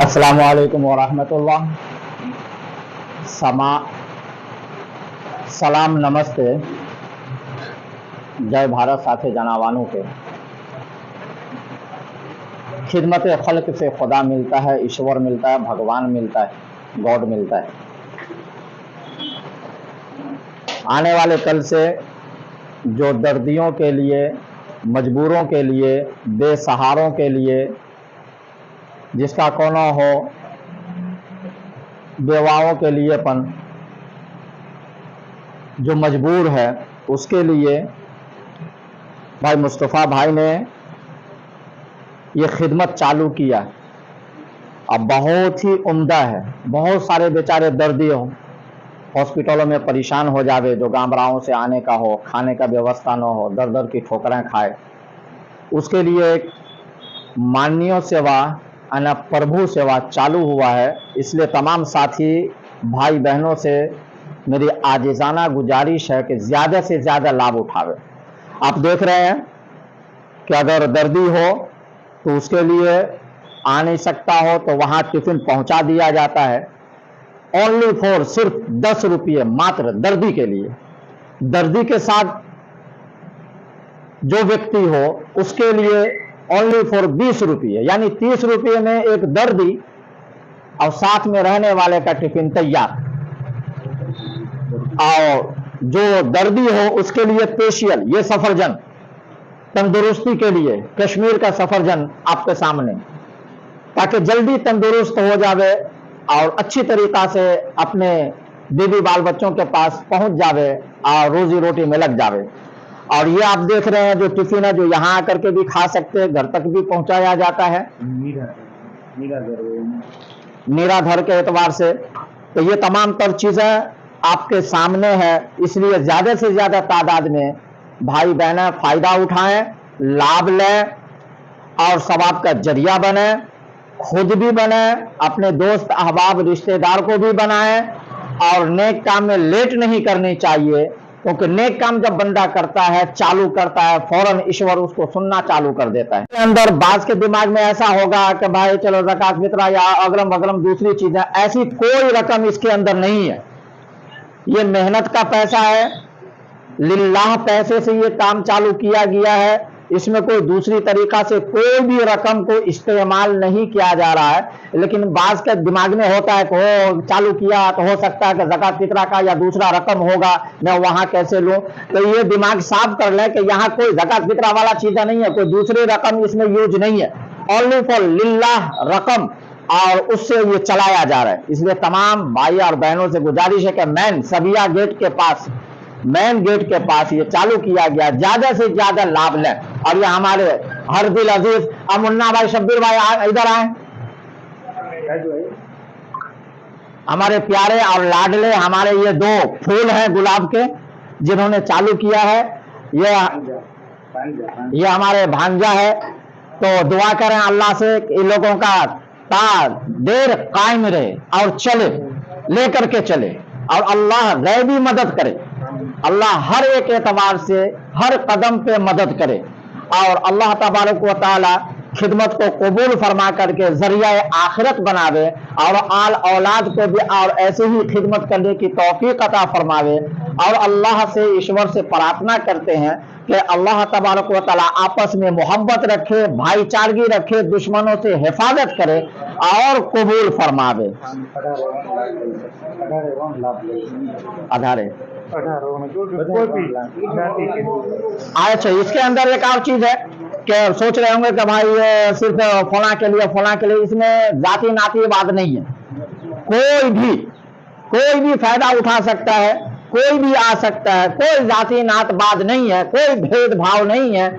अस्सलामु अलैकुम वरहमतुल्लाह। समा सलाम नमस्ते। जय भारत साथे जनावानों के। खिदमत खल्क से खुदा मिलता है, ईश्वर मिलता है, भगवान मिलता है, गॉड मिलता है। आने वाले कल से जो दर्दियों के लिए, मजबूरों के लिए, बेसहारों के लिए, जिसका कोना हो, बेवाओं के लिए जो मजबूर है उसके लिए भाई मुस्तफ़ा भाई ने ये खिदमत चालू किया। अब बहुत ही उम्दा है। बहुत सारे बेचारे दर्दी हो, हॉस्पिटलों में परेशान हो जावे, जो गामराओं से आने का हो, खाने का व्यवस्था न हो, दर दर की ठोकरें खाए, उसके लिए एक माननीय सेवा अना प्रभु सेवा चालू हुआ है। इसलिए तमाम साथी भाई बहनों से मेरी आजिज़ाना गुजारिश है कि ज़्यादा से ज़्यादा लाभ उठावे। आप देख रहे हैं कि अगर दर्दी हो तो उसके लिए आ नहीं सकता हो तो वहाँ टिफ़िन पहुँचा दिया जाता है। ओनली फॉर सिर्फ 10 रुपये मात्र दर्दी के लिए। दर्दी के साथ जो व्यक्ति हो उसके लिए ओनली फॉर 20 रुपये, यानी 30 रुपये में एक दर्दी और साथ में रहने वाले का टिफिन तैयार। और जो दर्दी हो उसके लिए स्पेशल ये सफरजन, तंदुरुस्ती के लिए कश्मीर का सफरजन आपके सामने, ताकि जल्दी तंदुरुस्त हो जावे और अच्छी तरीका से अपने बीवी बाल बच्चों के पास पहुंच जावे और रोजी रोटी में लग जावे। और ये आप देख रहे हैं जो टिफिन है, जो यहाँ आकर के भी खा सकते हैं, घर तक भी पहुंचाया जाता है निराधर के एतबार से। तो ये तमाम तर चीजें आपके सामने है। इसलिए ज्यादा से ज्यादा तादाद में भाई बहन फायदा उठाएं, लाभ लें और सवाब का जरिया बने, खुद भी बने, अपने दोस्त अहबाब रिश्तेदार को भी बनाएं। और नेक काम में लेट नहीं करनी चाहिए, क्योंकि नेक काम जब बंदा करता है, चालू करता है, फौरन ईश्वर उसको सुनना चालू कर देता है। अंदर बाज के दिमाग में ऐसा होगा कि भाई चलो ज़कात फितरा या अगरम वगरम दूसरी चीजें, ऐसी कोई रकम इसके अंदर नहीं है। ये मेहनत का पैसा है, लिल्लाह पैसे से ये काम चालू किया गया है। इसमें कोई दूसरी तरीका से कोई भी रकम को इस्तेमाल नहीं किया जा रहा है। लेकिन बाज के दिमाग में होता है कि हो चालू किया तो हो सकता है कि ज़कात फितरा का या दूसरा रकम होगा, मैं वहां कैसे लूं। तो ये दिमाग साफ कर ले कि यहाँ कोई ज़कात फितरा वाला चीज़ नहीं है, कोई दूसरी रकम इसमें यूज नहीं है, ओनली फॉर लिल्लाह रकम, और उससे ये चलाया जा रहा है। इसलिए तमाम भाई और बहनों से गुजारिश है कि मेन सबिया गेट के पास, मेन गेट के पास ये चालू किया गया, ज्यादा से ज्यादा लाभ लें। और ये हमारे हर दिल अजीज मुन्ना भाई, शब्बीर भाई इधर आए, हमारे प्यारे और लाडले हमारे ये दो फूल हैं गुलाब के जिन्होंने चालू किया है। ये हमारे भांजा है। तो दुआ करें अल्लाह से इन लोगों का देर कायम रहे और चले, लेकर के चले, और अल्लाह गैबी मदद करे। अल्लाह हर एक एतबार से हर कदम पे मदद करे और अल्लाह तबारक व तआला खिदमत को कबूल फरमा करके जरिया आखिरत बनावे और आल औलाद को भी और ऐसे ही खिदमत करने की तौफीक अता फरमावे। और अल्लाह से, ईश्वर से प्रार्थना करते हैं कि अल्लाह तबारक व तआला आपस में मोहब्बत रखे, भाईचारगी रखे, दुश्मनों से हिफाजत करे और कबूल फरमावे। आधारे अच्छा, इसके अंदर एक और चीज है कि सोच रहे होंगे कि भाई ये सिर्फ फला के लिए, फला के लिए, इसमें जाति नाती बात नहीं है। कोई भी फायदा उठा सकता है, कोई भी आ सकता है, कोई जाति नात बात नहीं है, कोई भेदभाव नहीं है।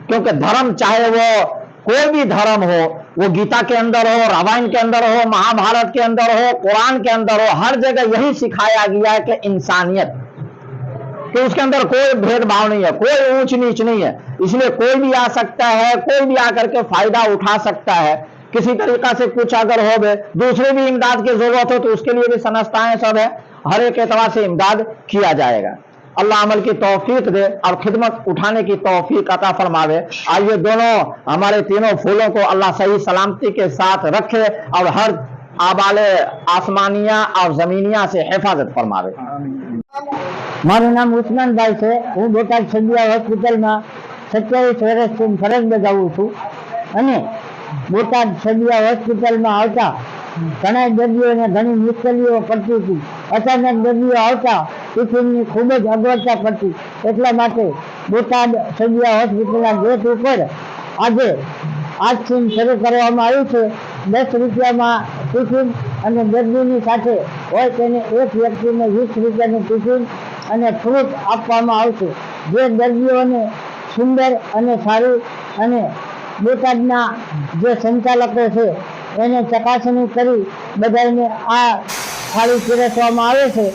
क्योंकि धर्म चाहे वो कोई भी धर्म हो, वो गीता के अंदर हो, रामायण के अंदर हो, महाभारत के अंदर हो, कुरान के अंदर हो, हर जगह यही सिखाया गया है कि इंसानियत, कि उसके अंदर कोई भेदभाव नहीं है, कोई ऊंच नीच नहीं है। इसलिए कोई भी आ सकता है, कोई भी आकर के फायदा उठा सकता है। किसी तरीका से कुछ अगर हो गए, दूसरे भी इमदाद की जरूरत हो तो उसके लिए भी संस्थाएं सब है, हर एक एतबार से इमदाद किया जाएगा। अल्लाह अमल की तौफीक दे और खिदमत उठाने की तौफीक अता फरमावे। आइए दोनों हमारे तीनों फूलों को अल्लाह सही सलामती के साथ रखे और हर आबाले आसमानिया और जमीनिया से हिफाजत फरमावे। મારું નામ ઉસ્માનભાઈ છે। હું બોટાદ સદિયા હોસ્પિટલમાં 27 વર્ષથી ફરજ બજાવું છું અને બોટાદ સદિયા હોસ્પિટલમાં આવતા ઘણા દર્દીઓને ઘણી મુશ્કેલીઓ પડતી હતી। અચાનક દર્દીઓ આવતા ટિફિનની ખૂબ જ અગવડતા પડતી, એટલા માટે બોટાદ સદિયા હોસ્પિટલના ગેટ ઉપર આજથી શરૂ કરવામાં આવ્યું છે। 10 રૂપિયામાં ટિફિન અને દર્દીની સાથે હોય તેને એક વ્યક્તિને 20 રૂપિયાનું ટિફિન અને ફ્રૂટ આપવામાં આવશે, જે દર્દીઓને સુંદર અને સારું અને બોટાદના જે સંચાલકો છે એને ચકાસણી કરી બધાને આ થાળી પીરસવામાં આવે છે।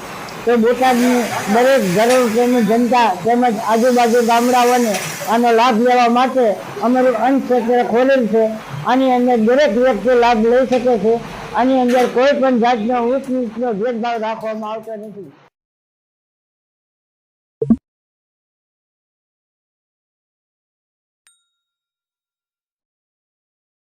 તો બોટાદની દરેક જરૂર જનતા તેમજ આજુબાજુ ગામડાઓને આનો લાભ લેવા માટે અમારું અન્નક્ષેત્ર ખોલેલ છે। આની અંદર દરેક વ્યક્તિ લાભ લઈ શકે છે। આની અંદર કોઈ પણ જાતનો ઊંચ નીચનો ભેદભાવ રાખવામાં આવતો નથી।